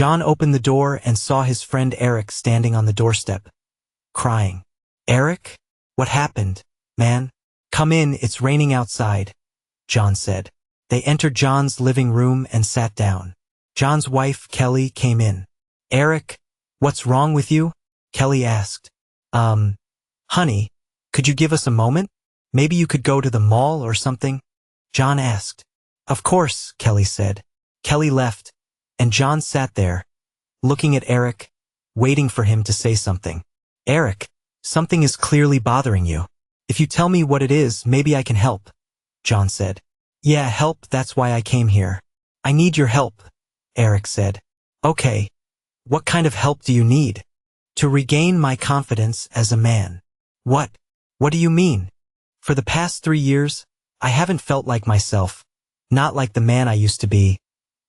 John opened the door and saw his friend Eric standing on the doorstep, crying. "Eric? What happened, man? Come in, it's raining outside," John said. They entered John's living room and sat down. John's wife, Kelly, came in. "Eric, what's wrong with you?" Kelly asked. Honey, could you give us a moment? Maybe you could go to the mall or something?" John asked. "Of course," Kelly said. Kelly left, and John sat there, looking at Eric, waiting for him to say something. "Eric, something is clearly bothering you. If you tell me what it is, maybe I can help," John said. "Yeah, help, that's why I came here." "I need your help," Eric said. "Okay. What kind of help do you need?" "To regain my confidence as a man." "What? What do you mean?" "For the past 3 years, I haven't felt like myself. Not like the man I used to be,"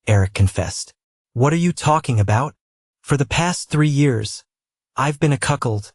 Eric confessed. "What are you talking about?" "For the past 3 years, I've been a cuckold,"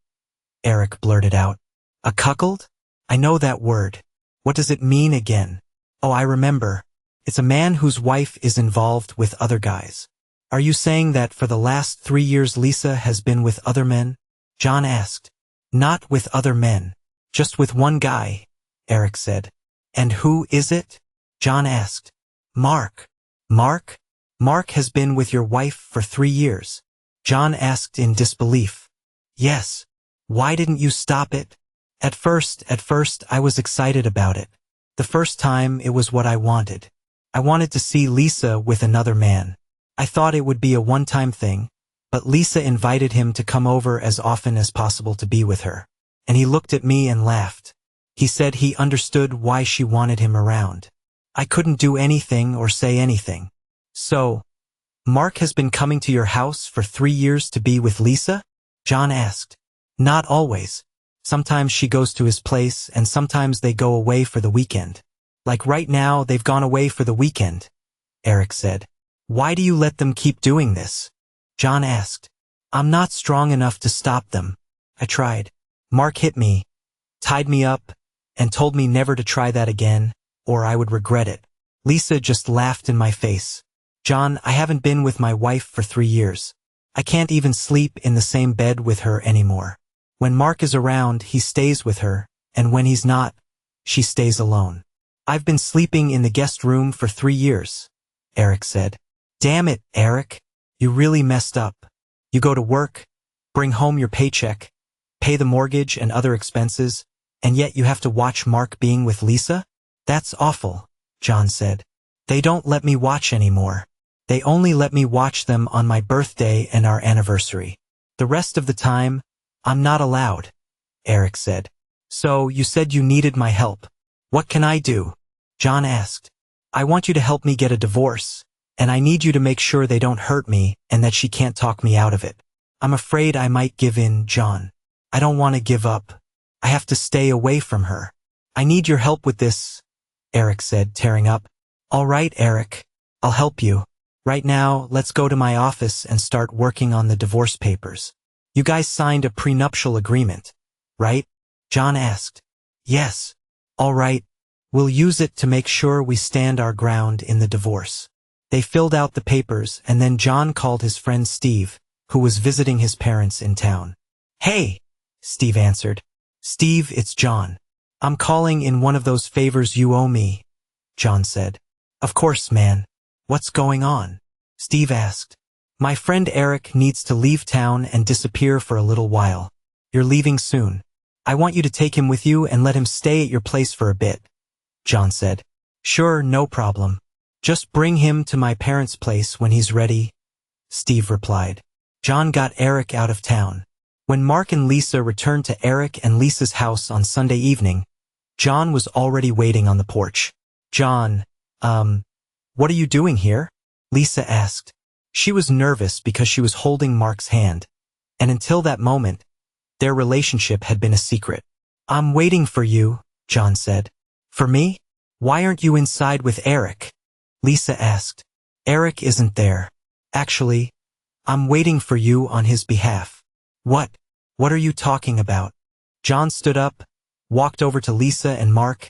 Eric blurted out. "A cuckold? I know that word. What does it mean again?" "Oh, I remember. It's a man whose wife is involved with other guys." "Are you saying that for the last 3 years Lisa has been with other men?" John asked. "Not with other men. Just with one guy," Eric said. "And who is it?" John asked. "Mark." "Mark? Mark has been with your wife for 3 years?" John asked in disbelief. "Yes. Why didn't you stop it?" At first I was excited about it. The first time it was what I wanted. I wanted to see Lisa with another man. I thought it would be a one-time thing, but Lisa invited him to come over as often as possible to be with her. And he looked at me and laughed. He said he understood why she wanted him around. I couldn't do anything or say anything. "So, Mark has been coming to your house for 3 years to be with Lisa?" John asked. "Not always. Sometimes she goes to his place and sometimes they go away for the weekend. Like right now, they've gone away for the weekend," Eric said. "Why do you let them keep doing this?" John asked. "I'm not strong enough to stop them. I tried. Mark hit me, tied me up, and told me never to try that again, or I would regret it." Lisa just laughed in my face. "John, I haven't been with my wife for 3 years. I can't even sleep in the same bed with her anymore. When Mark is around, he stays with her, and when he's not, she stays alone. I've been sleeping in the guest room for 3 years," Eric said. "Damn it, Eric. You really messed up. You go to work, bring home your paycheck, pay the mortgage and other expenses, and yet you have to watch Mark being with Lisa? That's awful," John said. "They don't let me watch anymore. They only let me watch them on my birthday and our anniversary. The rest of the time, I'm not allowed," Eric said. "So, you said you needed my help. What can I do?" John asked. "I want you to help me get a divorce, and I need you to make sure they don't hurt me and that she can't talk me out of it. I'm afraid I might give in, John. I don't want to give up. I have to stay away from her. I need your help with this," Eric said, tearing up. "All right, Eric. I'll help you. Right now, let's go to my office and start working on the divorce papers. You guys signed a prenuptial agreement, right?" John asked. "Yes." "All right. We'll use it to make sure we stand our ground in the divorce." They filled out the papers, and then John called his friend Steve, who was visiting his parents in town. "Hey," Steve answered. "Steve, it's John. I'm calling in one of those favors you owe me," John said. "Of course, man. What's going on?" Steve asked. "My friend Eric needs to leave town and disappear for a little while. You're leaving soon. I want you to take him with you and let him stay at your place for a bit," John said. "Sure, no problem. Just bring him to my parents' place when he's ready," Steve replied. John got Eric out of town. When Mark and Lisa returned to Eric and Lisa's house on Sunday evening, John was already waiting on the porch. "John, what are you doing here?" Lisa asked. She was nervous because she was holding Mark's hand, and until that moment, their relationship had been a secret. "I'm waiting for you," John said. "For me? Why aren't you inside with Eric?" Lisa asked. "Eric isn't there. Actually, I'm waiting for you on his behalf." "What? What are you talking about?" John stood up, walked over to Lisa and Mark,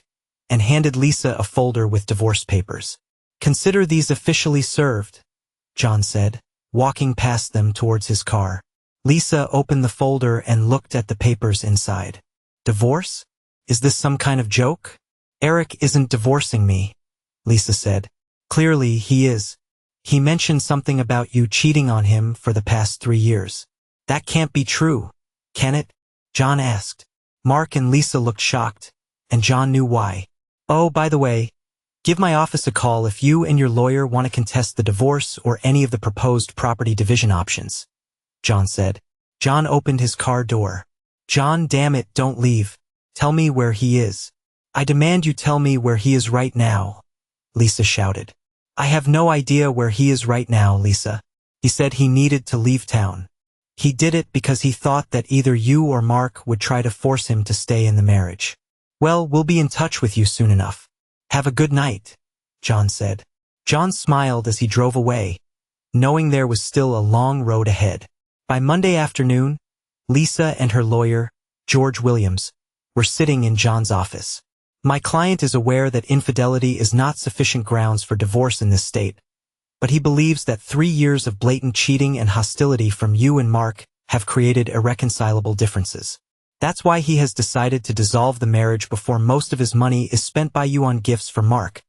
and handed Lisa a folder with divorce papers. "Consider these officially served," John said. walking past them towards his car. Lisa opened the folder and looked at the papers inside. Divorce? Is this some kind of joke? Eric isn't divorcing me, Lisa said. Clearly, he is. He mentioned something about you cheating on him for the past 3 years. That can't be true, can it? John asked. Mark and Lisa looked shocked, and John knew why. Oh, by the way, give my office a call if you and your lawyer want to contest the divorce or any of the proposed property division options, John said. John opened his car door. John, damn it, don't leave. Tell me where he is. I demand you tell me where he is right now, Lisa shouted. I have no idea where he is right now, Lisa. He said he needed to leave town. He did it because he thought that either you or Mark would try to force him to stay in the marriage. Well, we'll be in touch with you soon enough. Have a good night, John said. John smiled as he drove away, knowing there was still a long road ahead. By Monday afternoon, Lisa and her lawyer, George Williams, were sitting in John's office. My client is aware that infidelity is not sufficient grounds for divorce in this state, but he believes that 3 years of blatant cheating and hostility from you and Mark have created irreconcilable differences. That's why he has decided to dissolve the marriage before most of his money is spent by you on gifts for Mark,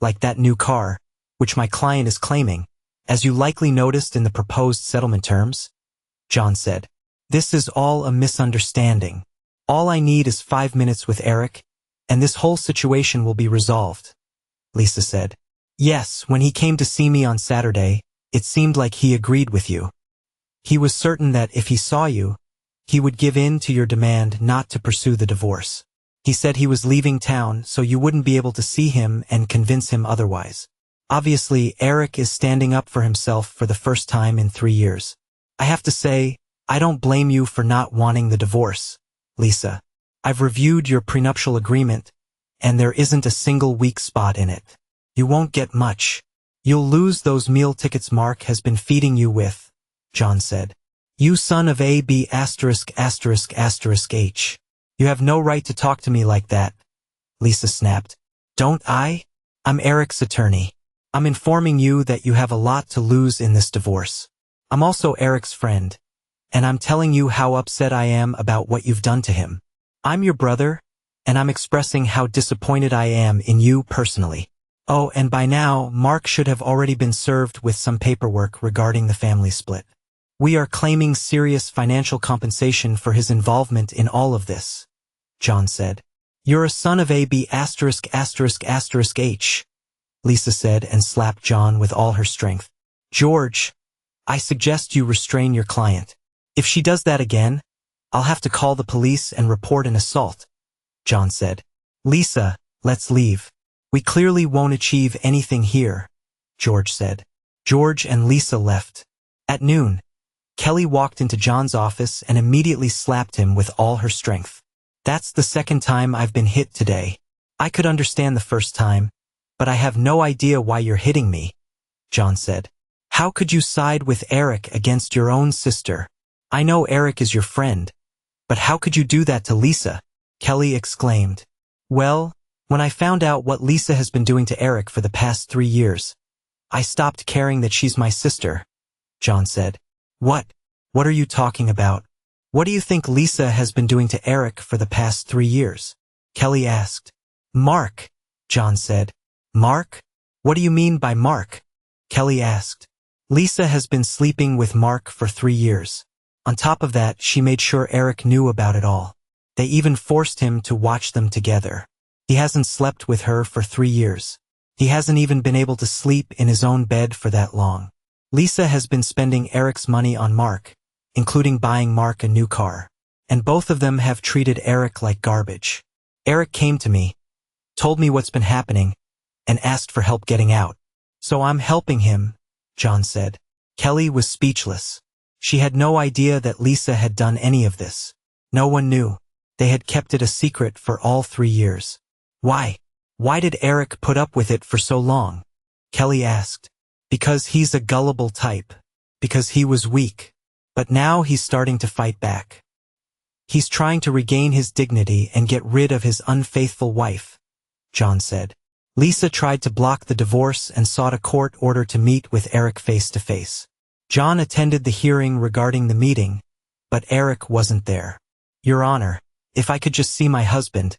like that new car, which my client is claiming, as you likely noticed in the proposed settlement terms, John said. This is all a misunderstanding. All I need is 5 minutes with Eric, and this whole situation will be resolved, Lisa said. Yes, when he came to see me on Saturday, it seemed like he agreed with you. He was certain that if he saw you, he would give in to your demand not to pursue the divorce. He said he was leaving town so you wouldn't be able to see him and convince him otherwise. Obviously, Eric is standing up for himself for the first time in 3 years. I have to say, I don't blame you for not wanting the divorce, Lisa. I've reviewed your prenuptial agreement, and there isn't a single weak spot in it. You won't get much. You'll lose those meal tickets Mark has been feeding you with, John said. You son of a b*********h. You have no right to talk to me like that, Lisa snapped. Don't I? I'm Eric's attorney. I'm informing you that you have a lot to lose in this divorce. I'm also Eric's friend, and I'm telling you how upset I am about what you've done to him. I'm your brother, and I'm expressing how disappointed I am in you personally. Oh, and by now, Mark should have already been served with some paperwork regarding the family split. We are claiming serious financial compensation for his involvement in all of this, John said. You're a son of a b********h, Lisa said and slapped John with all her strength. George, I suggest you restrain your client. If she does that again, I'll have to call the police and report an assault, John said. Lisa, let's leave. We clearly won't achieve anything here, George said. George and Lisa left. At noon, Kelly walked into John's office and immediately slapped him with all her strength. That's the second time I've been hit today. I could understand the first time, but I have no idea why you're hitting me, John said. How could you side with Eric against your own sister? I know Eric is your friend, but how could you do that to Lisa? Kelly exclaimed. Well, when I found out what Lisa has been doing to Eric for the past 3 years, I stopped caring that she's my sister, John said. What? What are you talking about? What do you think Lisa has been doing to Eric for the past 3 years? Kelly asked. Mark, John said. Mark? What do you mean by Mark? Kelly asked. Lisa has been sleeping with Mark for 3 years. On top of that, she made sure Eric knew about it all. They even forced him to watch them together. He hasn't slept with her for 3 years. He hasn't even been able to sleep in his own bed for that long. Lisa has been spending Eric's money on Mark, including buying Mark a new car. And both of them have treated Eric like garbage. Eric came to me, told me what's been happening, and asked for help getting out. So I'm helping him, John said. Kelly was speechless. She had no idea that Lisa had done any of this. No one knew. They had kept it a secret for all 3 years. Why? Why did Eric put up with it for so long? Kelly asked. Because he's a gullible type. Because he was weak. But now he's starting to fight back. He's trying to regain his dignity and get rid of his unfaithful wife, John said. Lisa tried to block the divorce and sought a court order to meet with Eric face to face. John attended the hearing regarding the meeting, but Eric wasn't there. Your Honor, if I could just see my husband,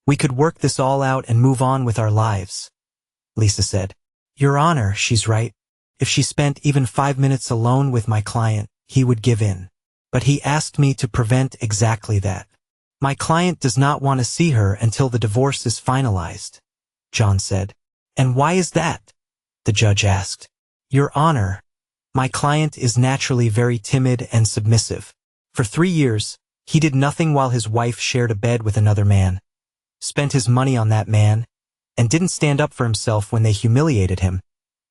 we could work this all out and move on with our lives, Lisa said. Your Honor, she's right. If she spent even 5 minutes alone with my client, he would give in. But he asked me to prevent exactly that. My client does not want to see her until the divorce is finalized, John said. And why is that? The judge asked. Your Honor, my client is naturally very timid and submissive. For 3 years, he did nothing while his wife shared a bed with another man, spent his money on that man, and didn't stand up for himself when they humiliated him,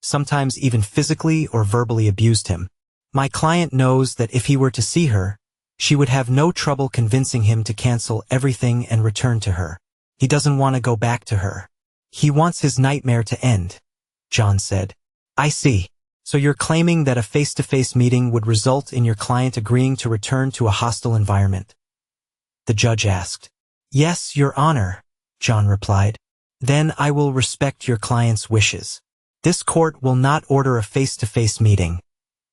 sometimes even physically or verbally abused him. My client knows that if he were to see her, she would have no trouble convincing him to cancel everything and return to her. He doesn't want to go back to her. He wants his nightmare to end, John said. I see. So you're claiming that a face-to-face meeting would result in your client agreeing to return to a hostile environment? The judge asked. Yes, Your Honor, John replied. Then I will respect your client's wishes. This court will not order a face-to-face meeting,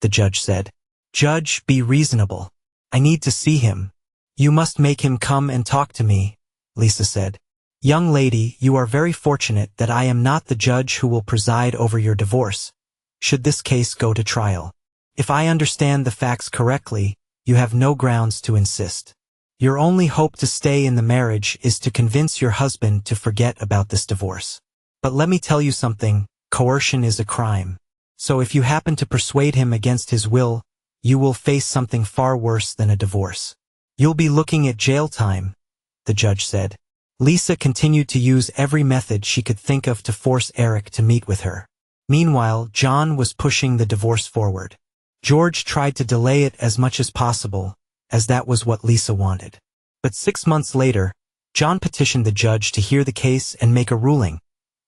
the judge said. Judge, be reasonable. I need to see him. You must make him come and talk to me, Lisa said. Young lady, you are very fortunate that I am not the judge who will preside over your divorce, should this case go to trial. If I understand the facts correctly, you have no grounds to insist. Your only hope to stay in the marriage is to convince your husband to forget about this divorce. But let me tell you something, coercion is a crime. So if you happen to persuade him against his will, you will face something far worse than a divorce. You'll be looking at jail time, the judge said. Lisa continued to use every method she could think of to force Eric to meet with her. Meanwhile, John was pushing the divorce forward. George tried to delay it as much as possible, as that was what Lisa wanted. But 6 months later, John petitioned the judge to hear the case and make a ruling,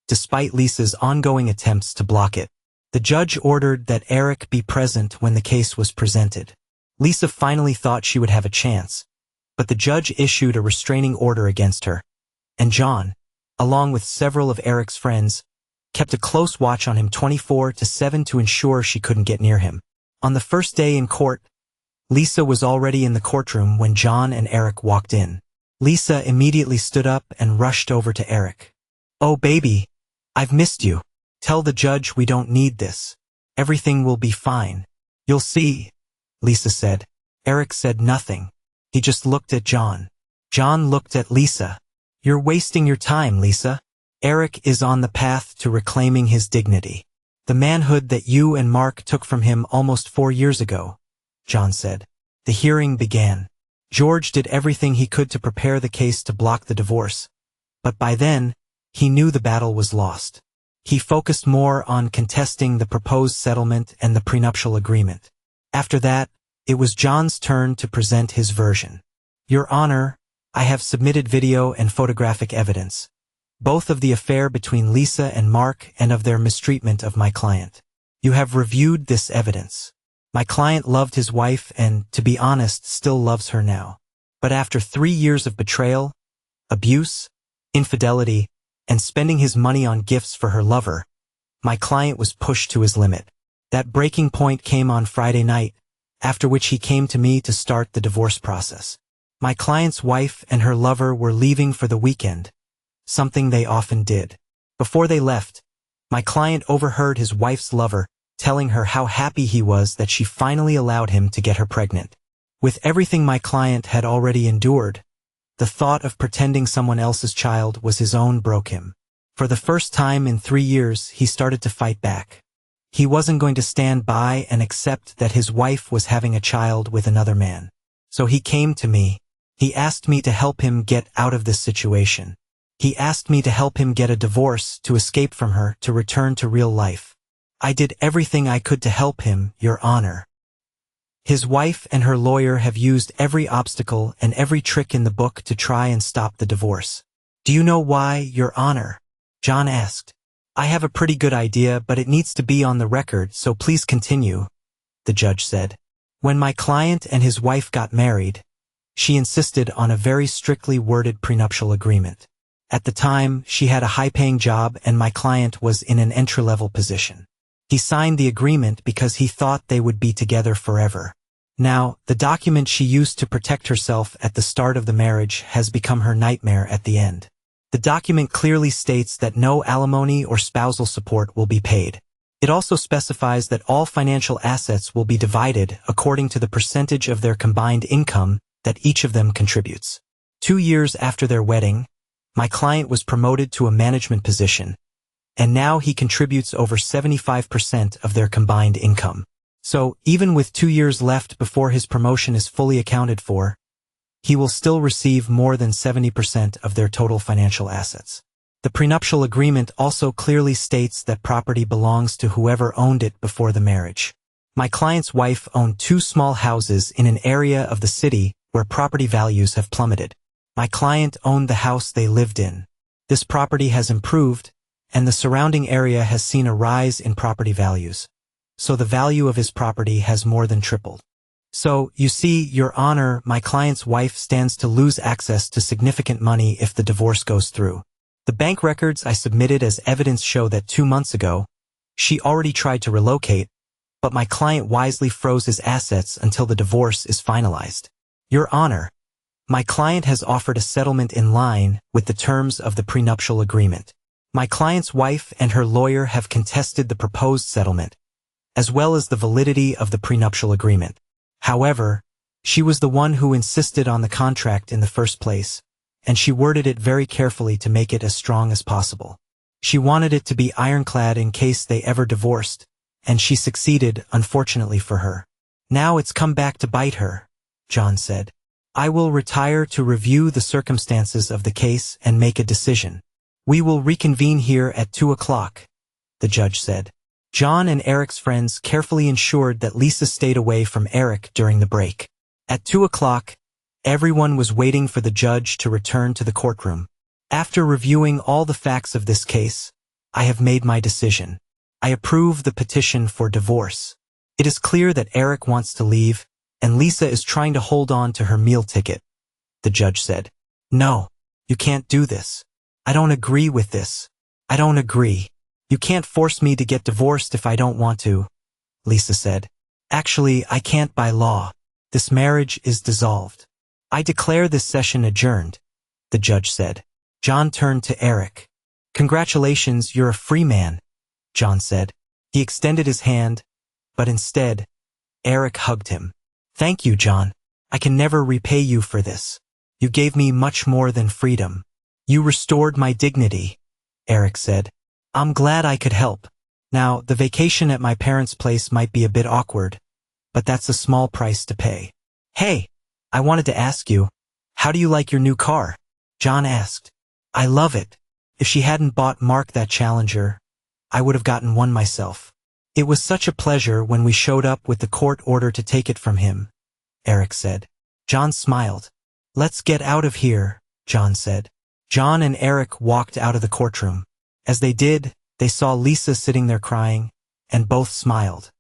despite Lisa's ongoing attempts to block it. The judge ordered that Eric be present when the case was presented. Lisa finally thought she would have a chance, but the judge issued a restraining order against her, and John, along with several of Eric's friends, kept a close watch on him 24/7 to ensure she couldn't get near him. On the first day in court, Lisa was already in the courtroom when John and Eric walked in. Lisa immediately stood up and rushed over to Eric. Oh baby, I've missed you. Tell the judge we don't need this. Everything will be fine. You'll see, Lisa said. Eric said nothing. He just looked at John. John looked at Lisa. You're wasting your time, Lisa. Eric is on the path to reclaiming his dignity. The manhood that you and Mark took from him almost 4 years ago, John said. The hearing began. George did everything he could to prepare the case to block the divorce, but by then, he knew the battle was lost. He focused more on contesting the proposed settlement and the prenuptial agreement. After that, it was John's turn to present his version. Your Honor, I have submitted video and photographic evidence, both of the affair between Lisa and Mark and of their mistreatment of my client. You have reviewed this evidence. My client loved his wife and, to be honest, still loves her now. But after 3 years of betrayal, abuse, infidelity, and spending his money on gifts for her lover, my client was pushed to his limit. That breaking point came on Friday night, after which he came to me to start the divorce process. My client's wife and her lover were leaving for the weekend, something they often did. Before they left, my client overheard his wife's lover telling her how happy he was that she finally allowed him to get her pregnant. With everything my client had already endured, the thought of pretending someone else's child was his own broke him. For the first time in 3 years, he started to fight back. He wasn't going to stand by and accept that his wife was having a child with another man. So he came to me. He asked me to help him get out of this situation. He asked me to help him get a divorce, to escape from her, to return to real life. I did everything I could to help him, Your Honor. His wife and her lawyer have used every obstacle and every trick in the book to try and stop the divorce. Do you know why, Your Honor? John asked. I have a pretty good idea, but it needs to be on the record, so please continue, the judge said. When my client and his wife got married, she insisted on a very strictly worded prenuptial agreement. At the time, she had a high-paying job and my client was in an entry-level position. He signed the agreement because he thought they would be together forever. Now, the document she used to protect herself at the start of the marriage has become her nightmare at the end. The document clearly states that no alimony or spousal support will be paid. It also specifies that all financial assets will be divided according to the percentage of their combined income that each of them contributes. 2 years after their wedding, my client was promoted to a management position, and now he contributes over 75% of their combined income. So, even with 2 years left before his promotion is fully accounted for, he will still receive more than 70% of their total financial assets. The prenuptial agreement also clearly states that property belongs to whoever owned it before the marriage. My client's wife owned 2 small houses in an area of the city where property values have plummeted. My client owned the house they lived in. This property has improved, and the surrounding area has seen a rise in property values. So the value of his property has more than tripled. So, you see, Your Honor, my client's wife stands to lose access to significant money if the divorce goes through. The bank records I submitted as evidence show that 2 months ago, she already tried to relocate, but my client wisely froze his assets until the divorce is finalized. Your Honor, my client has offered a settlement in line with the terms of the prenuptial agreement. My client's wife and her lawyer have contested the proposed settlement, as well as the validity of the prenuptial agreement. However, she was the one who insisted on the contract in the first place, and she worded it very carefully to make it as strong as possible. She wanted it to be ironclad in case they ever divorced, and she succeeded, unfortunately for her. Now it's come back to bite her, John said. I will retire to review the circumstances of the case and make a decision. We will reconvene here at 2 o'clock, the judge said. John and Eric's friends carefully ensured that Lisa stayed away from Eric during the break. At 2 o'clock, everyone was waiting for the judge to return to the courtroom. After reviewing all the facts of this case, I have made my decision. I approve the petition for divorce. It is clear that Eric wants to leave, and Lisa is trying to hold on to her meal ticket, the judge said. No, you can't do this. I don't agree with this. I don't agree. You can't force me to get divorced if I don't want to, Lisa said. Actually, I can't by law. This marriage is dissolved. I declare this session adjourned, the judge said. John turned to Eric. Congratulations, you're a free man, John said. He extended his hand, but instead, Eric hugged him. Thank you, John. I can never repay you for this. You gave me much more than freedom. You restored my dignity, Eric said. I'm glad I could help. Now, the vacation at my parents' place might be a bit awkward, but that's a small price to pay. Hey, I wanted to ask you, how do you like your new car? John asked. I love it. If she hadn't bought Mark that Challenger, I would have gotten one myself. It was such a pleasure when we showed up with the court order to take it from him, Eric said. John smiled. Let's get out of here, John said. John and Eric walked out of the courtroom. As they did, they saw Lisa sitting there crying, and both smiled.